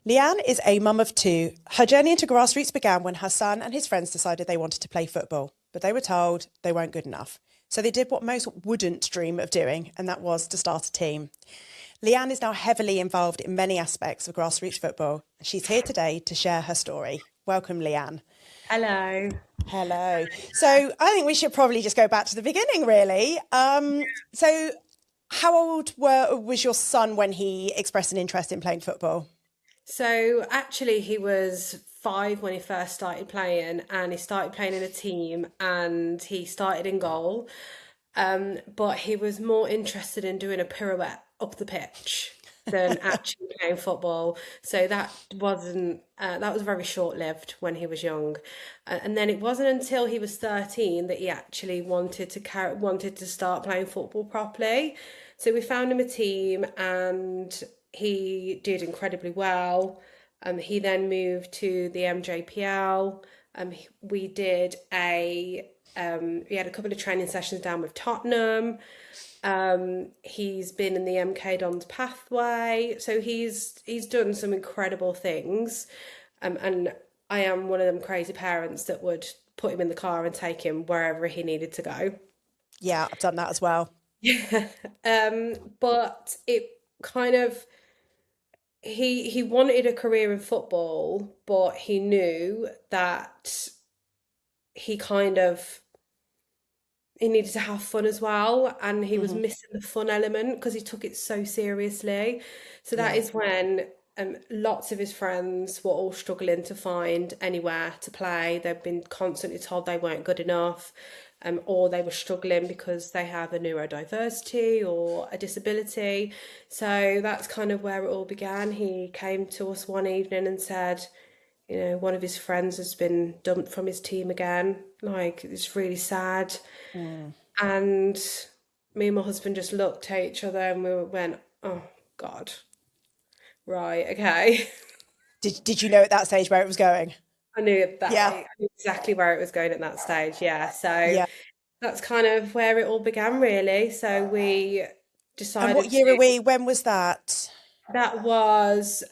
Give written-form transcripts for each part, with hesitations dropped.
Leanne is a mum of two. Her journey into Grassroots began when her son and his friends decided they wanted to play football, but they were told they weren't good enough. So they did what most wouldn't dream of doing, and that was to start a team. Leanne is now heavily involved in many aspects of grassroots football, and she's here today to share her story. Welcome, Leanne. Hello. Hello. So I think we should probably just go back to the beginning, really. So how old was your son when he expressed an interest in playing football? So actually, he was 5 when he first started playing, and he started playing in a team, and he started in goal. But he was more interested in doing a pirouette up the pitch than actually playing football. So that was very short-lived when he was young. And then it wasn't until he was 13 that he actually wanted to start playing football properly. So we found him a team, and he did incredibly well. He then moved to the MJPL. We had a couple of training sessions down with Tottenham. He's been in the MK Dons pathway, so he's done some incredible things. And I am one of them crazy parents that would put him in the car and take him wherever he needed to go. Yeah, I've done that as well. Yeah. But it kind of he wanted a career in football, but he knew that he kind of he needed to have fun as well, and he was Hmm. missing the fun element because he took it so seriously. So that Yeah. is when lots of his friends were all struggling to find anywhere to play. They've been constantly told they weren't good enough, or they were struggling because they have a neurodiversity or a disability. So that's kind of where it all began. He came to us one evening and said, one of his friends has been dumped from his team again. Like, it's really sad. Mm. And me and my husband just looked at each other and we went, oh, God, right, okay. Did you know at that stage where it was going? I Yeah. knew exactly where it was going at that stage, yeah. So Yeah. that's kind of where it all began, really. So we And what decided year are to, we? When was that? that was,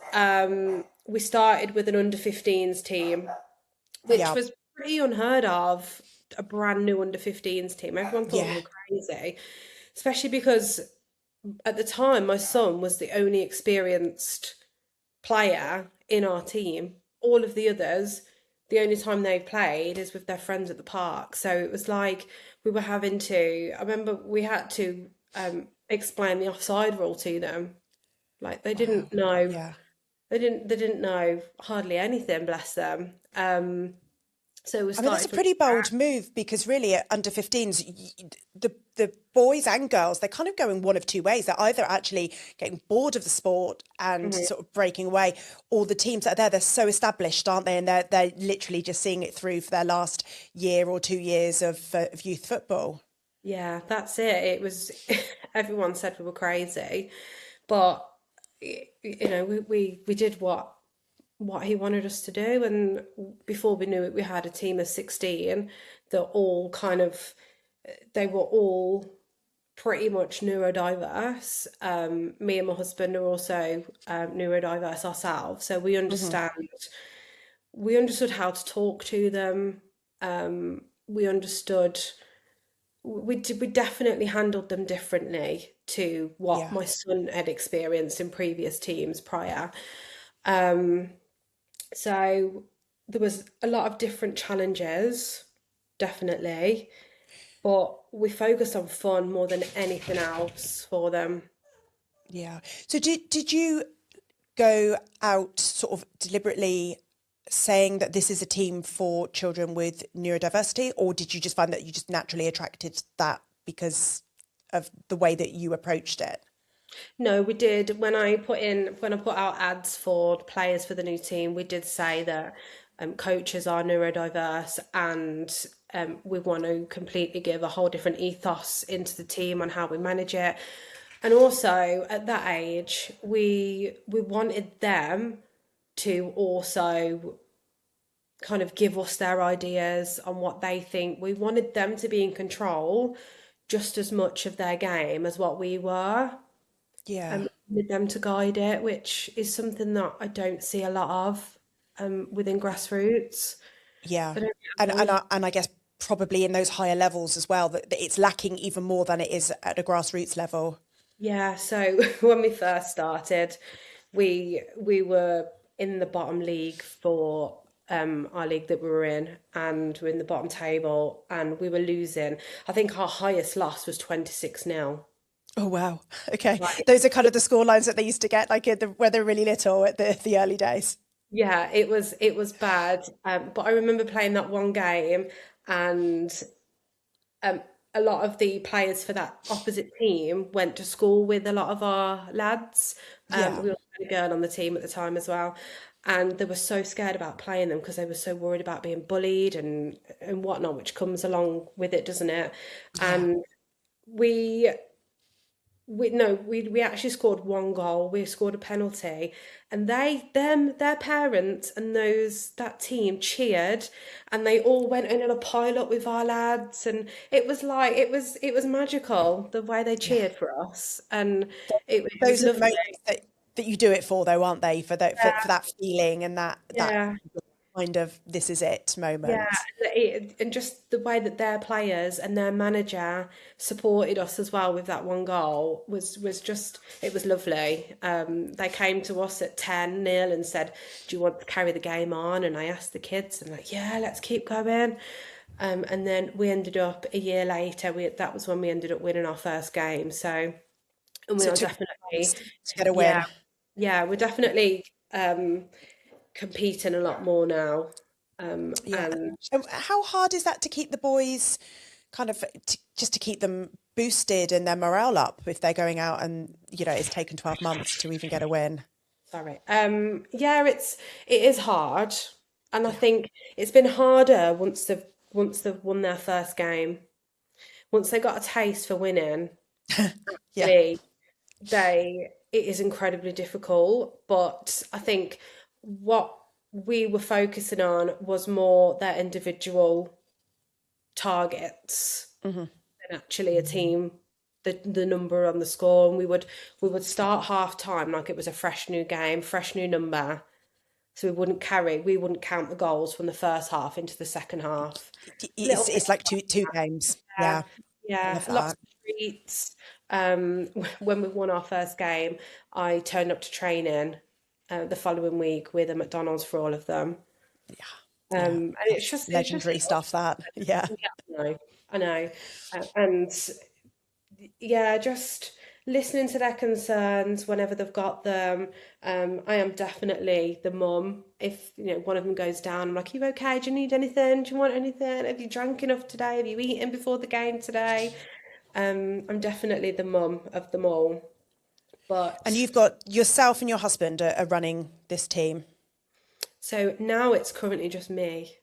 we started with an under 15s team, which Yeah. was pretty unheard of, a brand new under 15s team. Everyone thought we Yeah. were crazy, especially because at the time my son was the only experienced player in our team. All of the others, the only time they've played is with their friends at the park. So it was like we were having to, I remember we had to explain the offside rule to them. Like they Wow. didn't know, Yeah. they didn't know hardly anything, bless them. So we I mean, that's started a from pretty bold scratch. move because really at under 15s, the boys and girls, they're kind of going one of two ways. They're either actually getting bored of the sport and Mhm. sort of breaking away, or the teams that are there, they're so established, aren't they? And they're literally just seeing it through for their last year or 2 years of youth football. Yeah, that's it. It was everyone said we were crazy, but we did what he wanted us to do, and before we knew it, we had a team of 16 that all kind of they were all pretty much neurodiverse. Me and my husband are also neurodiverse ourselves, so Hmm. we understood how to talk to them. We understood we definitely handled them differently to what Yeah. my son had experienced in previous teams prior. Um, so there was a lot of different challenges, definitely, but we focused on fun more than anything else for them. Yeah. So did you go out sort of deliberately saying that this is a team for children with neurodiversity, or did you just find that you just naturally attracted that because of the way that you approached it? No, we did. When I put out ads for players for the new team, we did say that coaches are neurodiverse, and we want to completely give a whole different ethos into the team on how we manage it. And also at that age, we wanted them to also kind of give us their ideas on what they think. We wanted them to be in control just as much of their game as what we were. Yeah. with them to guide it, which is something that I don't see a lot of within grassroots. Yeah. They don't And have voice. I guess probably in those higher levels as well, that it's lacking even more than it is at a grassroots level. Yeah, so when we first started, we were in the bottom league for our league that we were in, and we're in the bottom table, and we were losing. I think our highest loss was 26-0. Oh wow. Okay. Like, Those are kind of the score lines that they used to get like when they're really little at the early days. yeah, it was bad. But I remember playing that one game, and um, a lot of the players for that opposite team went to school with a lot of our lads. Yeah. We also had a girl on the team at the time as well, and they were so scared about playing them because they were so worried about being bullied and whatnot, which comes along with it, doesn't it? Yeah. And we we no, we actually scored one goal. We scored a penalty, and their parents and that team cheered, and they all went in a pile up with our lads, and it was like it was magical the way they Yeah. cheered for us, and it was Those are the lovely. moments that you do it for though, aren't they? For Yeah, that feeling and that yeah. kind of this is it Yeah, moment. and just the way that their players and their manager supported us as well with that one goal was just it was lovely. They came to us at 10-0 and said, "Do you want to carry the game on?" And I asked the kids, and like, "Yeah, let's keep going." And then we ended up a year later. We that was when we ended up winning our first game. So, and we So it are took definitely, months to get a yeah, win. yeah, we're definitely competing a lot more now. Yeah. And And how hard is that to keep the boys kind of just to keep them boosted and their morale up if they're going out and it's taken 12 months to even get a win? Sorry. Yeah, it is hard, and I Yeah. think it's been harder once they've won their first game. Once they got a taste for winning, Yeah. really, it is incredibly difficult. But I think what we were focusing on was more their individual targets Hmm. than actually a team. The number on the score, and we would start half time like it was a fresh new game, fresh new number. So we wouldn't count the goals from the first half into the second half. A little bit, It's like two games. yeah, Yeah. I yeah. love Lots that. of treats. When we won our first game, I turned up to training the following week with a McDonald's for all of them. Yeah. And That's it's just legendary stuff that. Yeah. yeah, I know, and yeah, just listening to their concerns whenever they've got them. I am definitely the mum. If one of them goes down, I'm like, "You okay? Do you need anything? Do you want anything? Have you drank enough today? Have you eaten before the game today?" I'm definitely the mum of them all. And But you've got yourself and your husband are running this team. so now it's currently just me.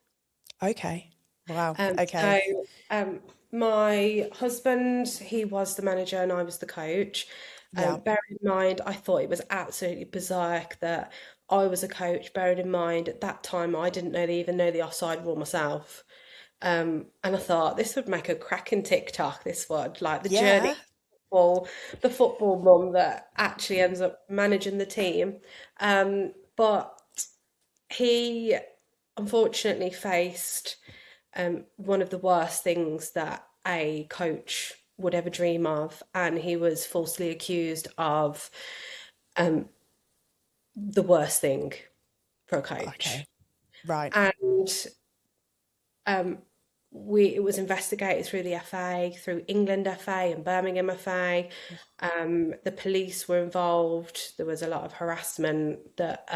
Okay. Wow. So Okay. um, my husband, he was the manager and I was the coach. Yeah. Bear in mind, I thought it was absolutely bizarre that I was a coach. Bearing in mind, at that time, I didn't even know the offside rule myself. And I thought this would make a cracking TikTok. This would like the journey Yeah. football, the football mum that actually ends up managing the team. But he unfortunately faced one of the worst things that a coach would ever dream of, and he was falsely accused of um, the worst thing for a coach. Okay. Right. And um, it was investigated through the FA, through England FA and Birmingham FA. The police were involved. There was a lot of harassment that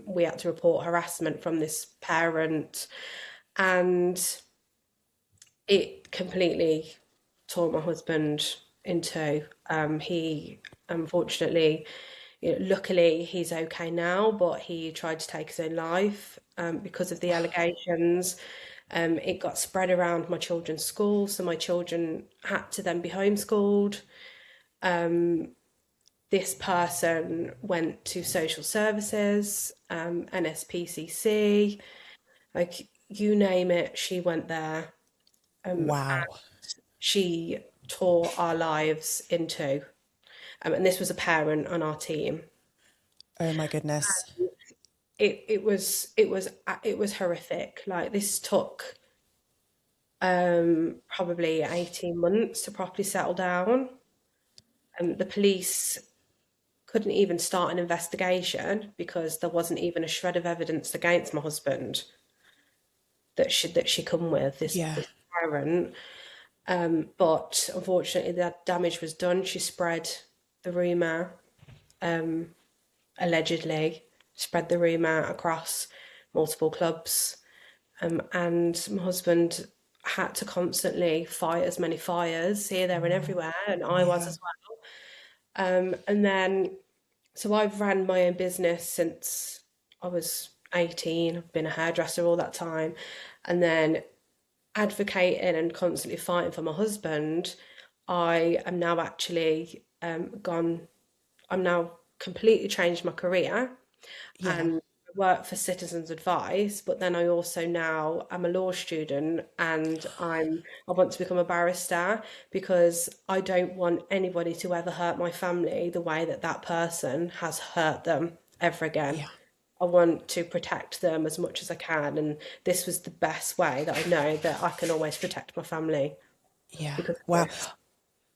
we had to report harassment from this parent, and it completely tore my husband in two. He unfortunately, luckily he's okay now, but he tried to take his own life because of the allegations. It got spread around my children's school, so my children had to then be homeschooled. This person went to social services, NSPCC, like you name it, she went there. Wow. She tore our lives in two. And this was a parent on our team. Oh my goodness. It was horrific. Like, this took probably 18 months to properly settle down. The police couldn't even start an investigation because there wasn't even a shred of evidence against my husband that she come with, Yeah. this parent. But unfortunately, that damage was done. She spread the rumour, allegedly spread the rumour across multiple clubs. And my husband had to constantly fight as many fires here, there, and everywhere, and I was Yeah. as well. And then, so I've ran my own business since I was 18. I've been a hairdresser all that time. And then, advocating and constantly fighting for my husband, I am now actually I'm now completely changed my career, Yeah. and work for Citizens Advice, but then I also now am a law student, and I want to become a barrister because I don't want anybody to ever hurt my family the way that that person has hurt them ever again. Yeah. I want to protect them as much as I can, and this was the best way that I know that I can always protect my family Yeah. because of Wow. this.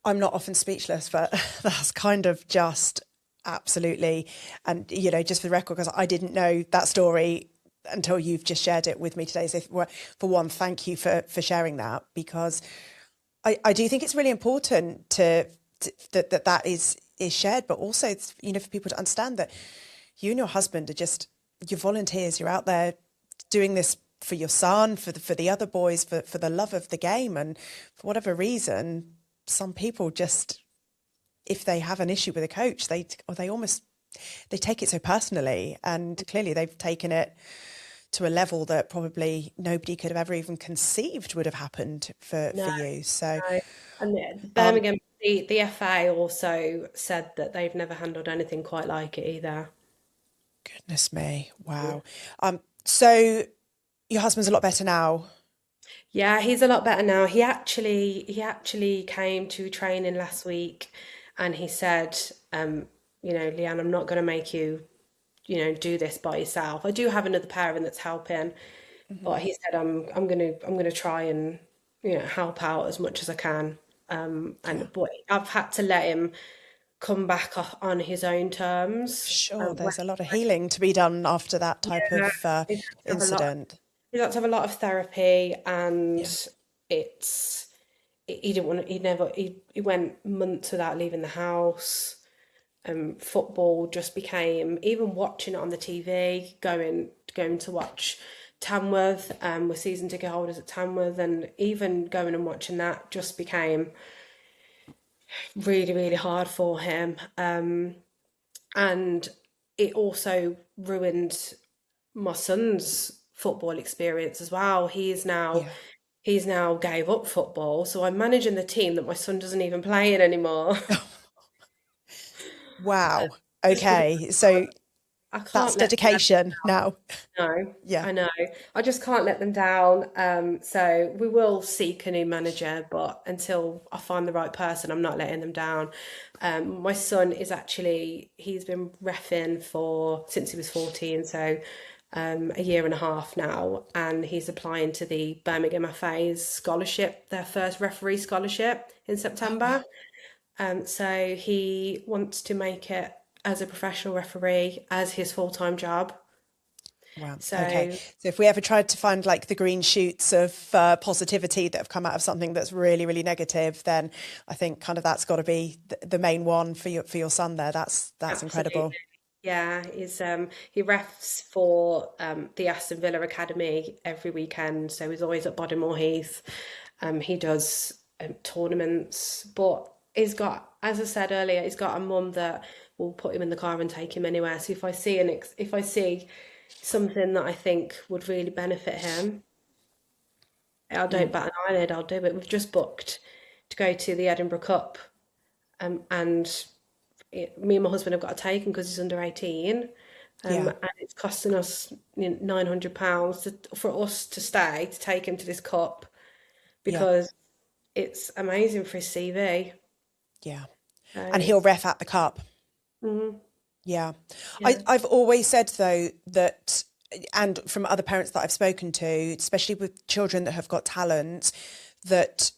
I'm not often speechless, but that's kind of just absolutely. And, you know, just for the record, because I didn't know that story until you've just shared it with me today. So, for one, thank you for sharing that, because I do think it's really important that is shared, but also, you know, for people to understand that you and your husband are just, you're volunteers. You're out there doing this for your son, for the other boys, for the love of the game, and for whatever reason, some people just, if they have an issue with a coach, they almost, they take it so personally, and clearly they've taken it to a level that probably nobody could have ever even conceived would have happened for No, you. So, no. And the um, Birmingham, the FA also said that they've never handled anything quite like it either. goodness me, wow. So your husband's a lot better now. Yeah, he's a lot better now. He actually came to training last week, and he said, Leanne, I'm not going to make you, do this by yourself. I do have another parent that's helping, Hmm. but he said I'm gonna try and help out as much as I can. Yeah, And but I've had to let him come back on his own terms. sure. There's a lot of healing to be done after that type Yeah, of he's had to have a lot. incident. He's had to have a lot of therapy, and Yeah. it's he didn't want to, he went months without leaving the house. Football just became, even watching it on the TV, going to watch Tamworth, with season ticket holders at Tamworth, and even going and watching that just became really, really hard for him. And it also ruined my son's football experience as well. Yeah. He's now gave up football, so I'm managing the team that my son doesn't even play in anymore. Wow. Just because Okay. So I that's can't let them dedication now. know. Yeah. I know. I just can't let them down. So we will seek a new manager, but until I find the right person, I'm not letting them down. My son is actually, he's been reffing for since he was 14, so a year and a half now, and he's applying to the Birmingham FA's scholarship, their first referee scholarship in Oh, wow. September. So he wants to make it as a professional referee as his full-time job. Wow. Okay. So So if we ever tried to find like the green shoots of positivity that have come out of something that's really, really negative, then I think kind of that's got to be the main one for your son there. That's absolutely, incredible. yeah, he refs for the Aston Villa Academy every weekend, so he's always at Bodymoor Heath. He does tournaments, but he's got, as I said earlier, he's got a mum that will put him in the car and take him anywhere. So if I see something that I think would really benefit him, I don't Mm. bat an eyelid. I'll do it. We've just booked to go to the Edinburgh Cup, and me and my husband have got to take him because he's under 18. Yeah. And it's costing us £900 for us to stay to take him to this cup Yeah. because it's amazing for his CV. Yeah. So And he'll it's, ref at the cup. mhm, Yeah. yeah, I've always said, though, that, and from other parents that I've spoken to, especially with children that have got talent, that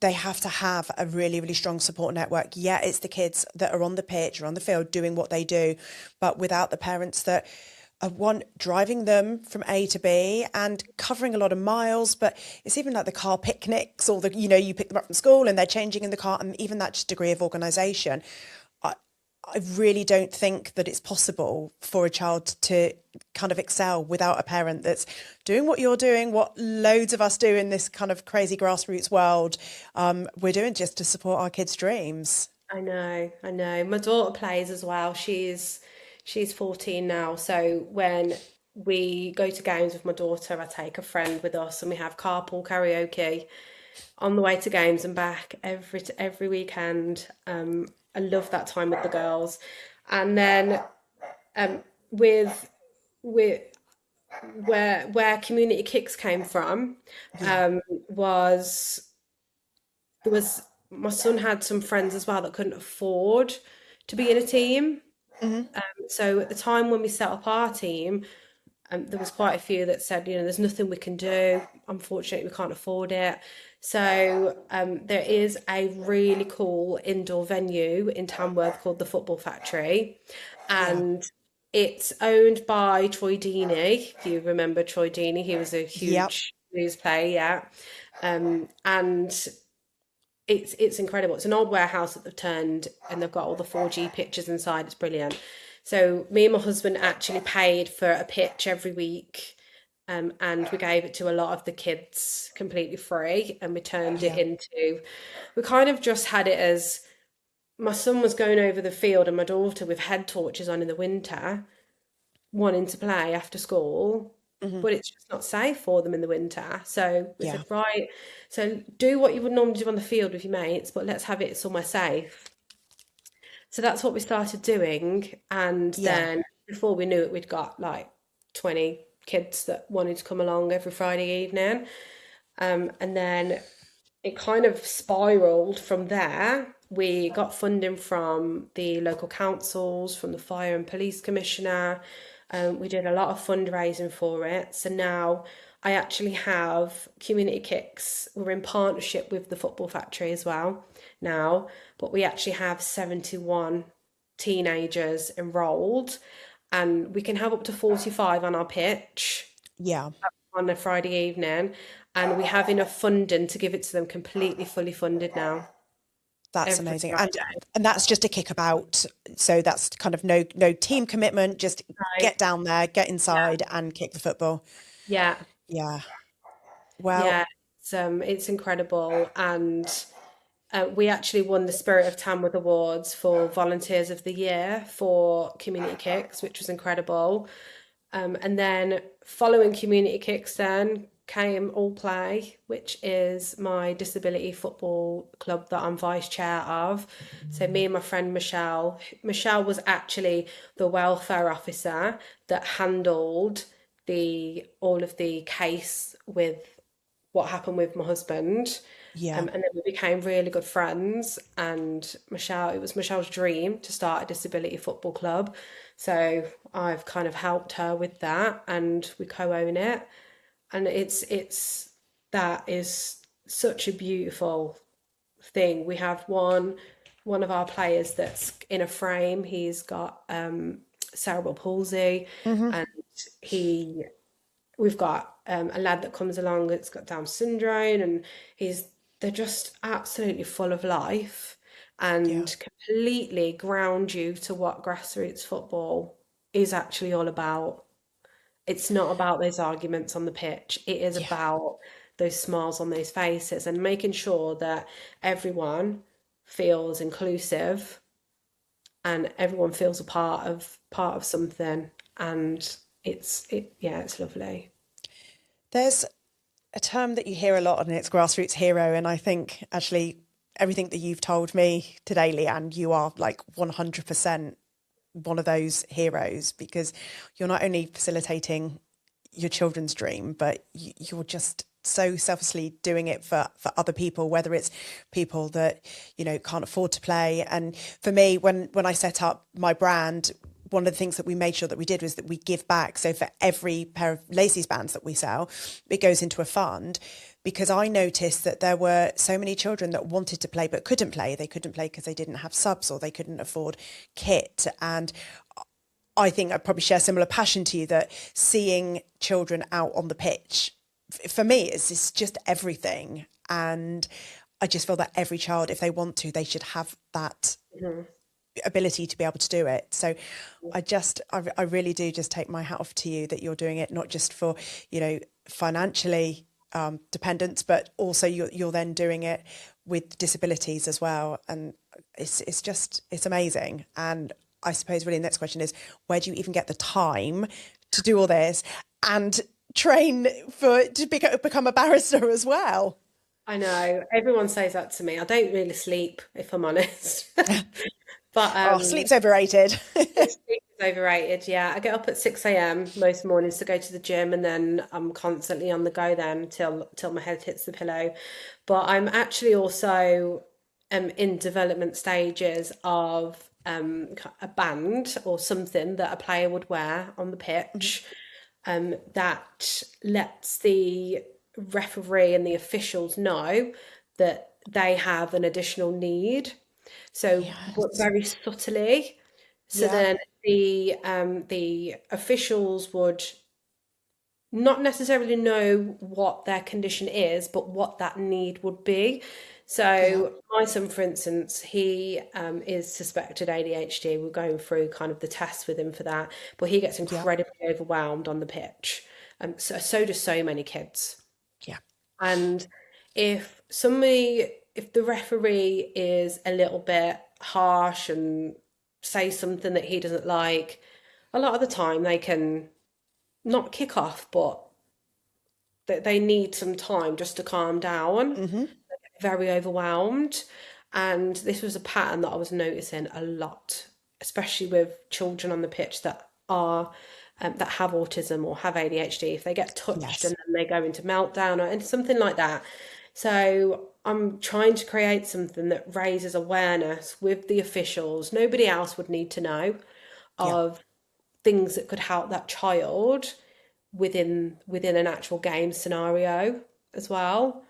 they have to have a really, really strong support network. Yeah, it's the kids that are on the pitch or on the field doing what they do, but without the parents that are one driving them from A to B and covering a lot of miles. But it's even like the car picnics, or the, you pick them up from school and they're changing in the car, and even that just degree of organisation. I really don't think that it's possible for a child to kind of excel without a parent that's doing what you're doing, what loads of us do in this kind of crazy grassroots world. We're doing just to support our kids' dreams. I know, I know. My daughter plays as well. She's 14 now, so when we go to games with my daughter, I take a friend with us and we have carpool karaoke on the way to games and back every weekend. I love that time with the girls. And then um, with with where community kicks came from, Yeah. was there was my son had some friends as well that couldn't afford to be in a team. Hmm. So at the time when we set up our team, there was quite a few that said, there's nothing we can do. Unfortunately, we can't afford it. So there is a really cool indoor venue in Tamworth called the Football Factory, Yeah. and it's owned by Troy Deeney. If you remember Troy Deeney, he was a Yep. huge blues player, yeah. And it's incredible. It's an old warehouse that they've turned, and they've got all the 4G pictures inside. It's brilliant. So me and my husband actually paid for a pitch every week, and we gave it to a lot of the kids completely free, and we turned it Yeah. into. We kind of just had it as my son was going over the field, and my daughter with head torches on in the winter, wanting to play after school, Hmm. but it's just not safe for them in the winter. So we Yeah. said, right, so do what you would normally do on the field with your mates, but let's have it somewhere safe. So that's what we started doing. And Yeah. then before we knew it, we'd got like 20 kids that wanted to come along every Friday evening. And then it kind of spiraled from there. We got funding from the local councils, from the fire and police commissioner. We did a lot of fundraising for it. So now I actually have community kicks. We're in partnership with the Football Factory as well now, but we actually have 71 teenagers enrolled, and we can have up to 45 on our pitch Yeah. on a Friday evening, and we have enough funding to give it to them completely fully funded now That's every amazing. Friday. And that's just a kickabout. So that's kind of no team commitment, just Right. get down there, get inside and kick the football. Yeah, Yeah. Well, yeah, it's incredible, and we actually won the Spirit of Tamworth Awards for Volunteers of the Year for Community Kicks, which was incredible. And then following Community Kicks then came All Play, which is my disability football club that I'm vice chair of. So me and my friend Michelle was actually the welfare officer that handled the all of the case with what happened with my husband. yeah. And then we became really good friends. And it was Michelle's dream to start a disability football club. So I've kind of helped her with that, and we co-own it. And that is such a beautiful thing. We have one of our players that's in a frame. He's got cerebral palsy, Hmm. and he we've got a lad that comes along that's got Down syndrome, and they're just absolutely full of life Yeah. and completely ground you to what grassroots football is actually all about. It's not about those arguments on the pitch. It is Yeah. about those smiles on those faces and making sure that everyone feels inclusive and everyone feels a part of something. And it's lovely. There's a term that you hear a lot, and it's grassroots hero. And I think actually everything that you've told me today, Leanne, you are like 100% one of those heroes, because you're not only facilitating your children's dream, but you're just so selflessly doing it for other people, whether it's people that, you know, can't afford to play. And for me, when I set up my brand, one of the things that we made sure that we did was that we give back. So for every pair of Lacey's bands that we sell, it goes into a fund, because I noticed that there were so many children that wanted to play but couldn't play. They couldn't play because they didn't have subs or they couldn't afford kit. And I think I probably share a similar passion to you, that seeing children out on the pitch, for me, it's just everything. And I just feel that every child, if they want to, they should have that ability to be able to do it. So I really do just take my hat off to you that you're doing it, not just for, you know, financially dependents, but also you're then doing it with disabilities as well. And it's amazing. And I suppose really the next question is, where do you even get the time to do all this and train to become a barrister as well? I know everyone says that to me. I don't really sleep, if I'm honest. But Sleep's overrated. sleep is overrated. Yeah, I get up at 6 a.m. most mornings to go to the gym, and then I'm constantly on the go then till my head hits the pillow. But I'm actually also in development stages of a band or something that a player would wear on the pitch, that lets the referee and the officials know that they have an additional need. So, but Yes. very subtly. So Yeah. then the officials would not necessarily know what their condition is, but what that need would be. Yeah. So my son, for instance, he is suspected ADHD. We're going through kind of the tests with him for that, but he gets Yeah. incredibly overwhelmed on the pitch. So do so many kids. Yeah. And if the referee is a little bit harsh and say something that he doesn't like, a lot of the time they can not kick off, but they need some time just to calm down. Very overwhelmed. And this was a pattern that I was noticing a lot, especially with children on the pitch that have autism or have ADHD. If they get touched Yes. and then they go into meltdown or something like that. So I'm trying to create something that raises awareness with the officials. Nobody else would need to know Yeah. of things that could help that child within an actual game scenario as well.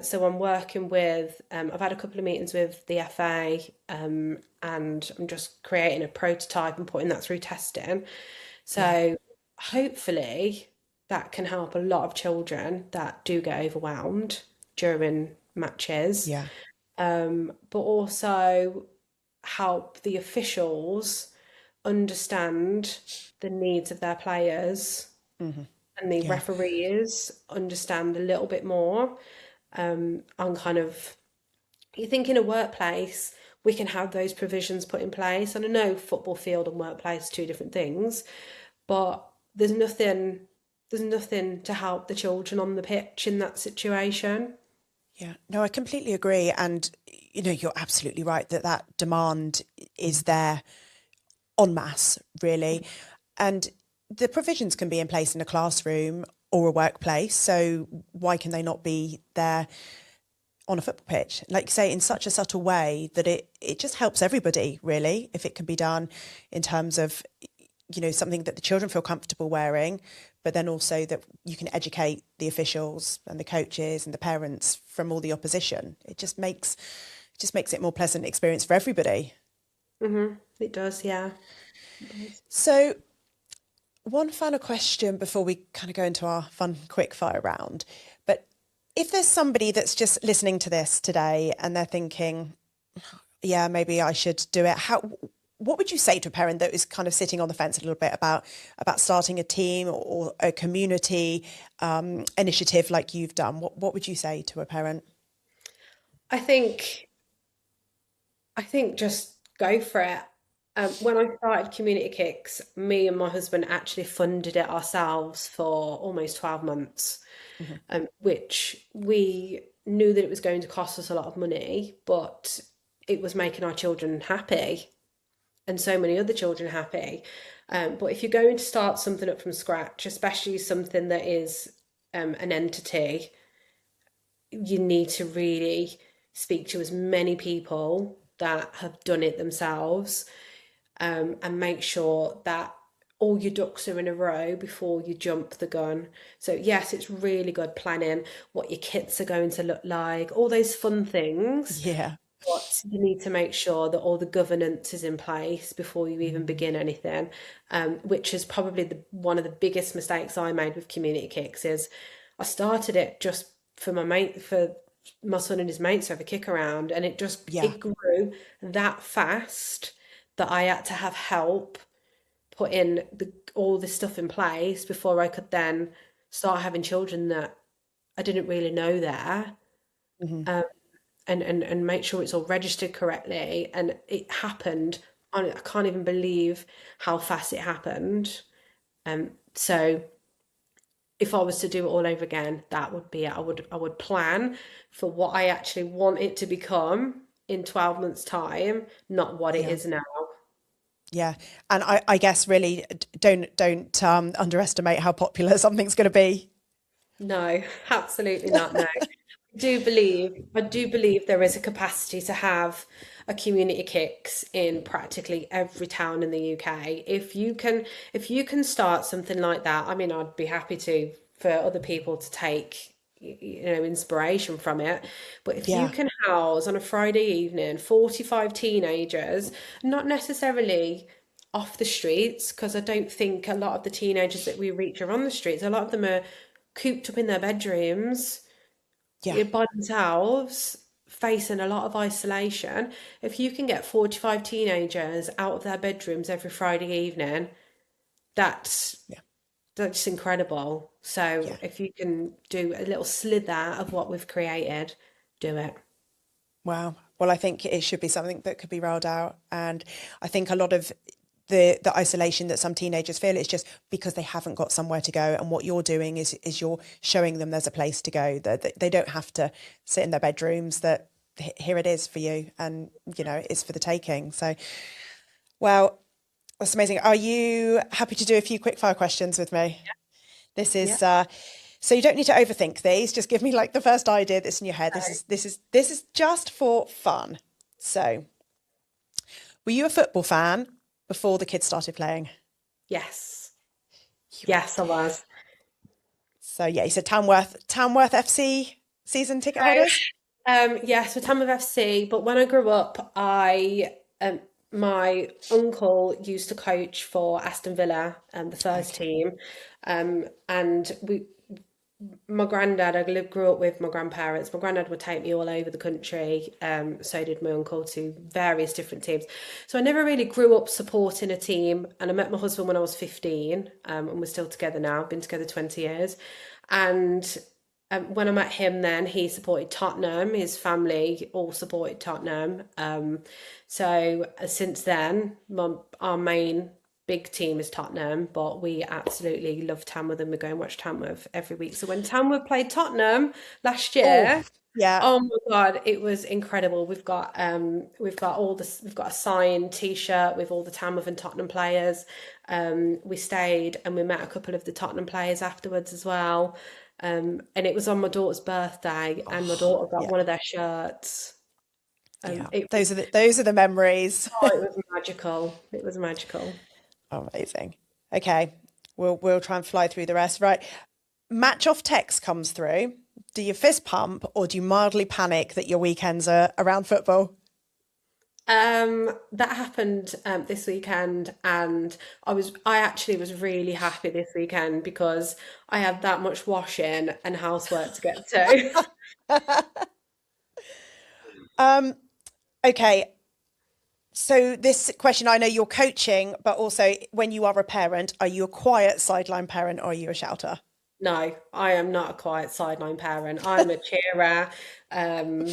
So I'm working with, I've had a couple of meetings with the FA, and I'm just creating a prototype and putting that through testing. Yeah. So hopefully that can help a lot of children that do get overwhelmed during matches, Yeah. but also help the officials understand the needs of their players, and the Yeah. referees understand a little bit more, on kind of, you think in a workplace we can have those provisions put in place. And I know football field and workplace are two different things, but there's nothing to help the children on the pitch in that situation. Yeah. No, I completely agree. And, you know, you're absolutely right that demand is there en masse, really. And the provisions can be in place in a classroom or a workplace. So why can they not be there on a football pitch? Like you say, in such a subtle way that it just helps everybody, really, if it can be done in terms of, you know, something that the children feel comfortable wearing, but then also that you can educate the officials and the coaches and the parents from all the opposition. It just makes it a more pleasant experience for everybody. It does, yeah. So one final question before we kind of go into our fun quick fire round. But if there's somebody that's just listening to this today and they're thinking, yeah, maybe I should do it, what would you say to a parent that is kind of sitting on the fence a little bit about starting a team or a community initiative like you've done? What would you say to a parent? I think I think just go for it. When I started Community Kicks, me and my husband actually funded it ourselves for almost 12 months, Hmm. which we knew that it was going to cost us a lot of money, but it was making our children happy and so many other children happy. But if you're going to start something up from scratch, especially something that is an entity, you need to really speak to as many people that have done it themselves, and make sure that all your ducks are in a row before you jump the gun. So yes, it's really good planning what your kits are going to look like, all those fun things. Yeah. But you need to make sure that all the governance is in place before you even begin anything, which is probably one of the biggest mistakes I made with community kicks. Is I started it just for my son and his mates to have a kick around, and Yeah. it grew that fast that I had to have help put in all this stuff in place before I could then start having children that I didn't really know there, Hmm. and make sure it's all registered correctly. And it happened. I can't even believe how fast it happened. So if I was to do it all over again, that would be it. I would plan for what I actually want it to become in 12 months' time, not what it Yeah. is now. Yeah. And I guess really don't underestimate how popular something's going to be. No, absolutely not. No. I do believe there is a capacity to have a community kicks in practically every town in the UK. If you can start something like that, I mean, I'd be happy to for other people to take inspiration from it. But if you Yeah. can house on a Friday evening 45 teenagers, not necessarily off the streets, because I don't think a lot of the teenagers that we reach are on the streets. A lot of them are cooped up in their bedrooms, Yeah. by themselves, facing a lot of isolation. If you can get 45 teenagers out of their bedrooms every Friday evening, that's Yeah. that's incredible. So Yeah. if you can do a little slither of what we've created, do it. Wow. Well, I think it should be something that could be rolled out. And I think a lot of the isolation that some teenagers feel is just because they haven't got somewhere to go. And what you're doing is you're showing them there's a place to go, that they don't have to sit in their bedrooms, that here it is for you. And, it's for the taking. So, well, that's amazing. Are you happy to do a few quick fire questions with me? This Yeah. is so you don't need to overthink these. Just give me like the first idea that's in your head. This is just for fun. So, were you a football fan before the kids started playing? Yes. You were. Yes, I was. So yeah, you said Tamworth FC season ticket holders. Yes, for Tamworth FC. But when I grew up, my uncle used to coach for Aston Villa, the first Okay. team, and my granddad, grew up with my grandparents. My granddad would take me all over the country. So did my uncle, to various different teams. So I never really grew up supporting a team. And I met my husband when I was 15, and we're still together now. Been together 20 years. And when I met him, then he supported Tottenham. His family all supported Tottenham. So since then, our main big team is Tottenham, but we absolutely love Tamworth, and we go and watch Tamworth every week. So when Tamworth played Tottenham last Oh, year, yeah, oh my God, it was incredible. We've got a signed T-shirt with all the Tamworth and Tottenham players. We stayed and we met a couple of the Tottenham players afterwards as well. And it was on my daughter's birthday, and my daughter got yeah, one of their shirts. yeah. It was Those are the memories. oh, it was magical. It was magical. Amazing. Okay, we'll try and fly through the rest. Right, match off text comes through. Do you fist pump or do you mildly panic that your weekends are around football? That happened this weekend, and I actually was really happy this weekend because I had that much washing and housework to get to. Um, okay, so this question, I know you're coaching, but also when you are a parent, are you a quiet sideline parent or are you a shouter? No, I am not a quiet sideline parent. I'm a cheerer. Um,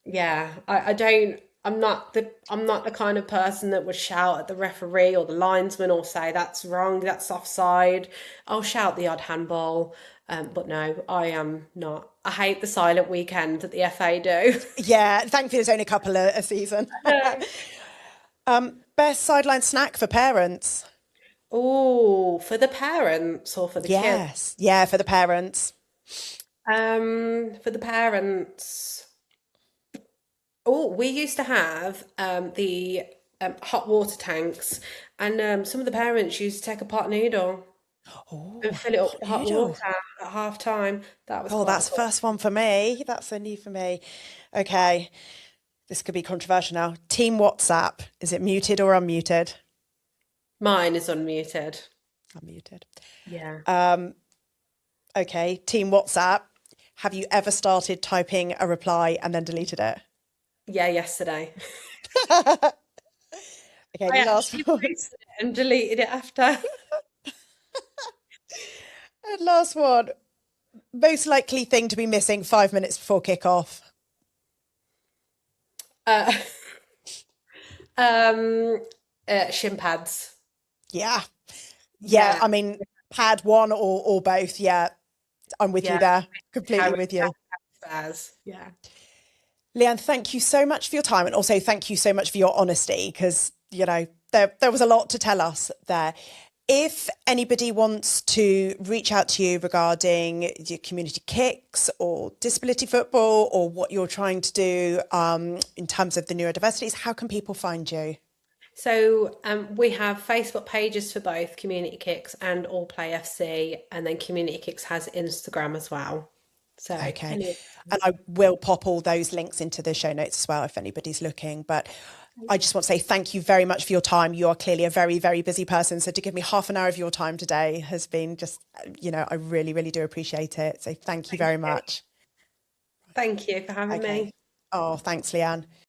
yeah, I don't. I'm not the kind of person that would shout at the referee or the linesman or say that's wrong, that's offside. I'll shout the odd handball, but no, I am not. I hate the silent weekend that the FA do. Yeah, thankfully there's only a couple a season. Best sideline snack for parents? Oh, for the parents or for the kids? Yes, yeah, for the parents. For the parents, oh, we used to have the hot water tanks, and some of the parents used to take a pot noodle and Oh, fill it up hot with hot noodle. water at half time. That was Oh, quite that's the cool. first one for me. That's a new for me. Okay, this could be controversial now. Team WhatsApp, is it muted or unmuted? Mine is unmuted. Unmuted. Yeah. Okay, Team WhatsApp, have you ever started typing a reply and then deleted it? Yeah, yesterday. Okay, I last actually one. posted it and deleted it after. And last one. Most likely thing to be missing 5 minutes before kickoff. Uh, um, shin pads. Yeah. Yeah, Yeah, I mean, pad one or both. Yeah, I'm with you yeah. there. Completely Carry with you. stairs. Yeah. Leanne, thank you so much for your time. And also thank you so much for your honesty because, there was a lot to tell us there. If anybody wants to reach out to you regarding your community kicks or disability football or what you're trying to do in terms of the neurodiversities, how can people find you? So we have Facebook pages for both Community Kicks and All Play FC, and then Community Kicks has Instagram as well. So Okay. any. And I will pop all those links into the show notes as well if anybody's looking. But I just want to say thank you very much for your time. You are clearly a very, very busy person. So to give me half an hour of your time today has been just, I really, really do appreciate it. So thank you very much. Thank you for having Okay. me. Oh, thanks, Leanne.